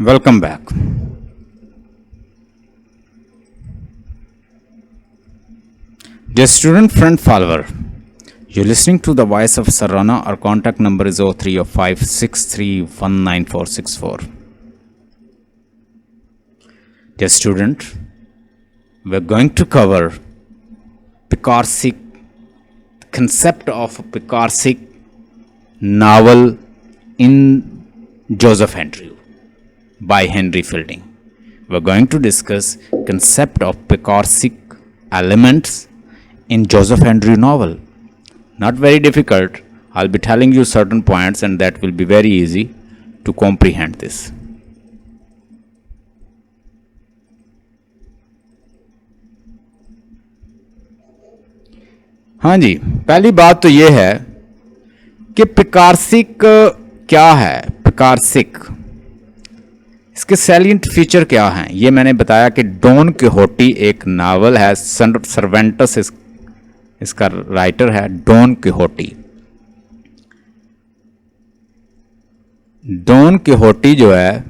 Welcome back. Dear student, friend, follower, you're listening to the voice of Sarana. Our contact number is 0305631964. Dear student, we're going to cover Picarsik, concept of a Picarsik novel in Joseph Andrew by Henry Fielding. We're going to discuss concept of Picarsik elements in Joseph Andrew novel. Not very difficult. I'll be telling you certain points and that will be very easy to comprehend this. हाँ जी, पहली बात तो ये है कि पिकारसिक क्या है। पिकारसिक, इसके सैलिएंट फीचर क्या हैं, ये मैंने बताया कि डॉन किहोटी एक नावल है, सर्वेंटस इसका राइटर है, डॉन किहोटी। डॉन किहोटी जो है,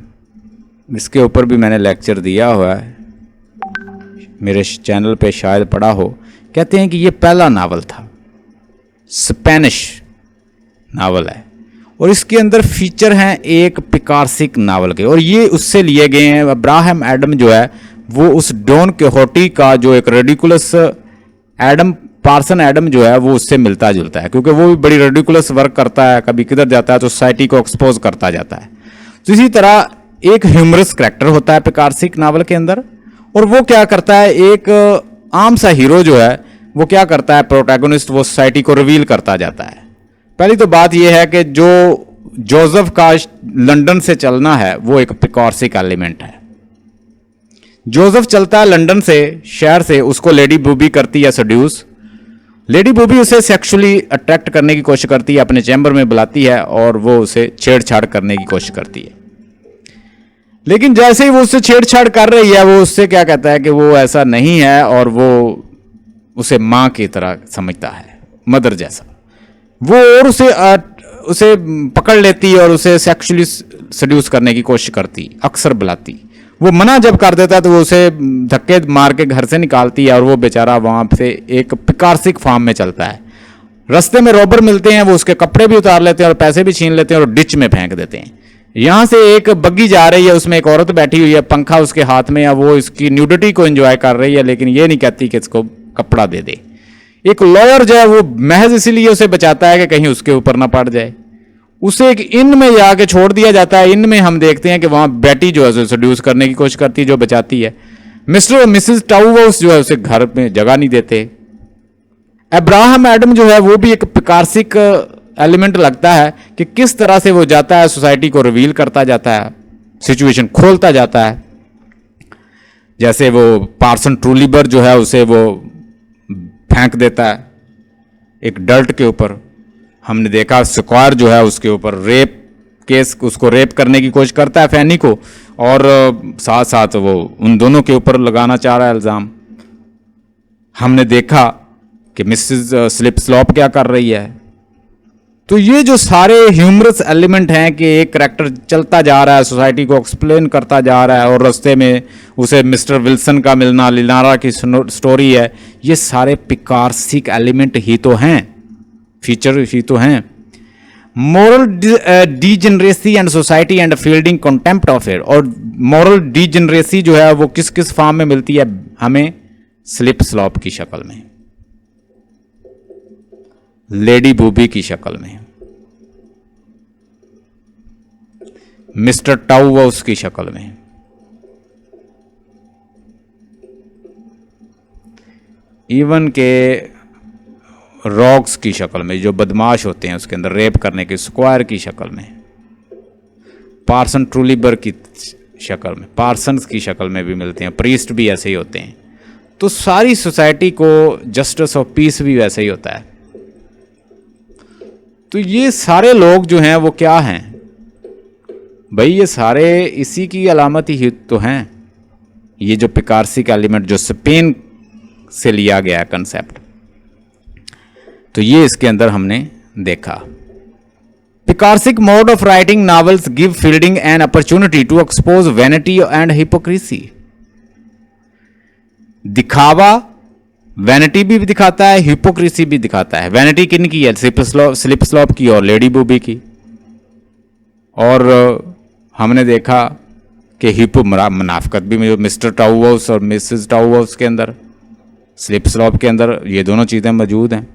इसके ऊपर भी मैंने लेक्चर दिया हुआ है, मेरे चैनल पे शायद पढ़ा हो। कहते हैं कि ये पहला नावल था, स्पेनिश नावल है और इसके अंदर फीचर हैं एक पिकारसिक नावल के, और ये उससे लिए गए हैं। अब्राहम एडम जो है वो उस डॉन किहोटी का जो एक रेडिकुलस एडम, पार्सन एडम जो है वो उससे मिलता जुलता है, क्योंकि वो भी बड़ी रेडिकुलस वर्क करता है, कभी किधर जाता है तो सोसाइटी को एक्सपोज करता जाता है। तो इसी तरह एक ह्यूमरस करैक्टर होता है पिकारसिक नावल के अंदर, और वो क्या करता है, एक आम सा हीरो जो है वो क्या करता है, प्रोटैगोनिस्ट, वो सोसाइटी को रिवील करता जाता है। पहली तो बात यह है कि जो जोसेफ का लंदन से चलना है वो एक पिकारसिक एलिमेंट है। जोसेफ चलता है लंदन से, शहर से, उसको लेडी बूबी करती है सड्यूस। लेडी बूबी उसे सेक्सुअली अट्रैक्ट करने की कोशिश करती है, अपने चैम्बर में बुलाती है और वो उसे छेड़छाड़ करने की कोशिश करती है। लेकिन जैसे ही वो उससे छेड़छाड़ कर रही है, वो उससे क्या कहता है कि वो ऐसा नहीं है, और वो उसे माँ की तरह समझता है, मदर जैसा। वो और उसे पकड़ लेती और उसे सेक्सुअली सड्यूस करने की कोशिश करती, अक्सर बुलाती। वो मना जब कर देता है तो वो उसे धक्के मार के घर से निकालती है, और वो बेचारा वहाँ से एक पिकारसिक फार्म में चलता है। रास्ते में रॉबर मिलते हैं, वो उसके कपड़े भी उतार लेते हैं और पैसे भी छीन लेते हैं और डिच में फेंक देते हैं। यहाँ से एक बग्गी जा रही है, उसमें एक औरत बैठी हुई है, पंखा उसके हाथ में है, वो इसकी न्यूडिटी को एंजॉय कर रही है, लेकिन ये नहीं कहती कि इसको कपड़ा दे दे। एक लॉयर जो है वो महज इसीलिए उसे बचाता है कि कहीं उसके ऊपर ना पड़ जाए। उसे एक इन में जाके छोड़ दिया जाता है। इन में हम देखते हैं कि वहां बेटी जो है उसे सड्यूस करने की कोशिश करती है, जो बचाती है। मिस्टर और मिसेस टाउवाउस जो है उसे घर में जगह नहीं देते। अब्राहम एडम जो है वो भी एक पिकारसिक एलिमेंट लगता है कि किस तरह से वो जाता है, सोसाइटी को रिवील करता जाता है, सिचुएशन खोलता जाता है। जैसे वो पार्सन ट्रूलीबर जो है उसे वो फेंक देता है एक डर्ट के ऊपर। हमने देखा स्क्वायर जो है उसके ऊपर रेप केस, उसको रेप करने की कोशिश करता है फैनी को, और साथ साथ वो उन दोनों के ऊपर लगाना चाह रहा है इल्ज़ाम। हमने देखा कि मिसेस स्लिप स्लॉप क्या कर रही है। तो ये जो सारे ह्यूमरस एलिमेंट हैं कि एक करैक्टर चलता जा रहा है, सोसाइटी को एक्सप्लेन करता जा रहा है, और रास्ते में उसे मिस्टर विल्सन का मिलना, लिनारा की स्टोरी है, ये सारे पिकारसिक एलिमेंट ही तो हैं, फीचर ही तो हैं। Moral degeneracy and society and fielding contempt of it. और मॉरल डीजेनरेसी जो है वो किस किस फॉर्म में मिलती है हमें, स्लिप स्लॉप की शक्ल में, लेडी बूबी की शक्ल में, मिस्टर टाउवाउस की शक्ल में, इवन के रॉक्स की शक्ल में, जो बदमाश होते हैं उसके अंदर रेप करने के, स्क्वायर की शक्ल में, पार्सन ट्रूलीबर की शक्ल में, पार्सन्स की शक्ल में भी मिलते हैं, प्रीस्ट भी ऐसे ही होते हैं। तो सारी सोसाइटी को जस्टिस ऑफ पीस भी वैसे ही होता है। तो ये सारे लोग जो हैं वो क्या हैं भाई, ये सारे इसी की अलामत ही तो हैं। ये जो पिकारसिक एलिमेंट जो स्पेन से लिया गया कंसेप्ट, तो ये इसके अंदर हमने देखा। Cathartic mode of writing novels give Fielding an opportunity to expose vanity and hypocrisy. दिखावा वैनिटी भी दिखाता है, हिपोक्रेसी भी दिखाता है। वैनिटी किन की है? स्लिप स्लॉप की और लेडी बूबी की। और हमने देखा कि हिपो मुनाफकत भी मिस्टर टाउहाउस और मिसेस टाउहाउस के अंदर, स्लिप स्लॉप के अंदर ये दोनों चीज़ें मौजूद हैं।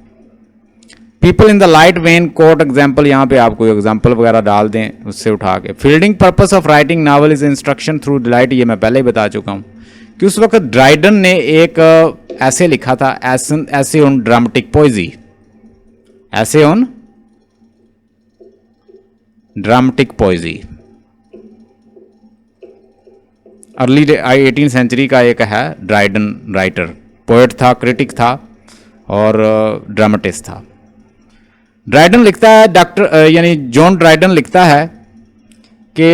People in the light when quote example, यहाँ पे आप कोई एग्जाम्पल वगैरह डाल दें उससे उठा के। Fielding purpose of writing novel is instruction through delight, ये मैं पहले ही बता चुका हूँ कि उस वक्त ड्राइडन ने एक ऐसे लिखा था, essay on dramatic poesy, essay on dramatic poesy. Early 18th century का एक है ड्राइडन राइटर, पोएट था, क्रिटिक था और ड्रामेटिस्ट था। ड्राइडन लिखता है, यानी जॉन ड्राइडन लिखता है कि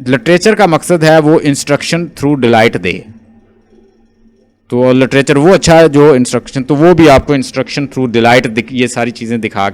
लिटरेचर का मकसद है वो इंस्ट्रक्शन थ्रू डिलाइट दे। तो लिटरेचर वो अच्छा है जो इंस्ट्रक्शन, तो वो भी आपको इंस्ट्रक्शन थ्रू डिलाइट ये सारी चीज़ें दिखा के